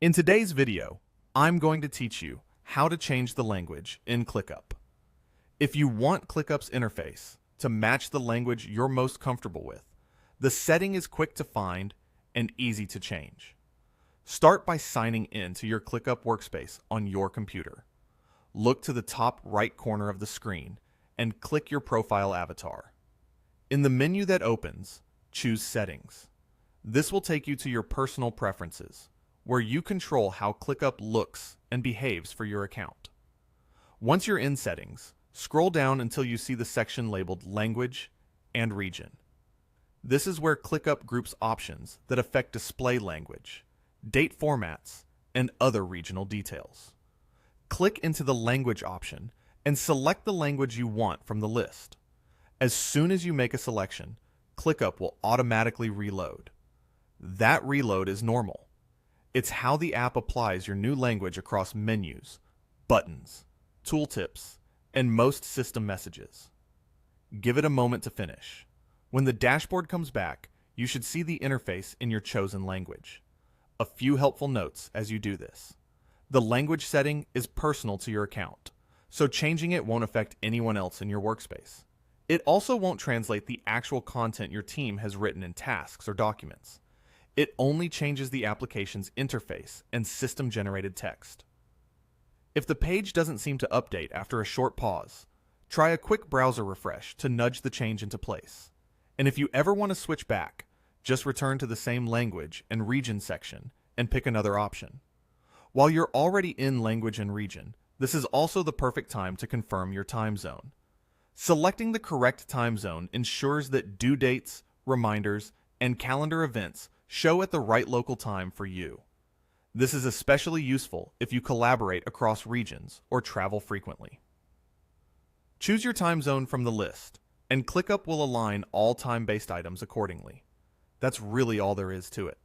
In today's video, I'm going to teach you how to change the language in ClickUp. If you want ClickUp's interface to match the language you're most comfortable with, the setting is quick to find and easy to change. Start by signing in to your ClickUp workspace on your computer. Look to the top right corner of the screen and click your profile avatar. In the menu that opens, choose Settings. This will take you to your personal preferences, where you control how ClickUp looks and behaves for your account. Once you're in Settings, scroll down until you see the section labeled Language and Region. This is where ClickUp groups options that affect display language, date formats, and other regional details. Click into the Language option and select the language you want from the list. As soon as you make a selection, ClickUp will automatically reload. That reload is normal. It's how the app applies your new language across menus, buttons, tooltips, and most system messages. Give it a moment to finish. When the dashboard comes back, you should see the interface in your chosen language. A few helpful notes as you do this. The language setting is personal to your account, so changing it won't affect anyone else in your workspace. It also won't translate the actual content your team has written in tasks or documents. It only changes the application's interface and system-generated text. If the page doesn't seem to update after a short pause, try a quick browser refresh to nudge the change into place. And if you ever want to switch back, just return to the same language and region section and pick another option. While you're already in language and region, this is also the perfect time to confirm your time zone. Selecting the correct time zone ensures that due dates, reminders, and calendar events show at the right local time for you. This is especially useful if you collaborate across regions or travel frequently. Choose your time zone from the list, and ClickUp will align all time-based items accordingly. That's really all there is to it.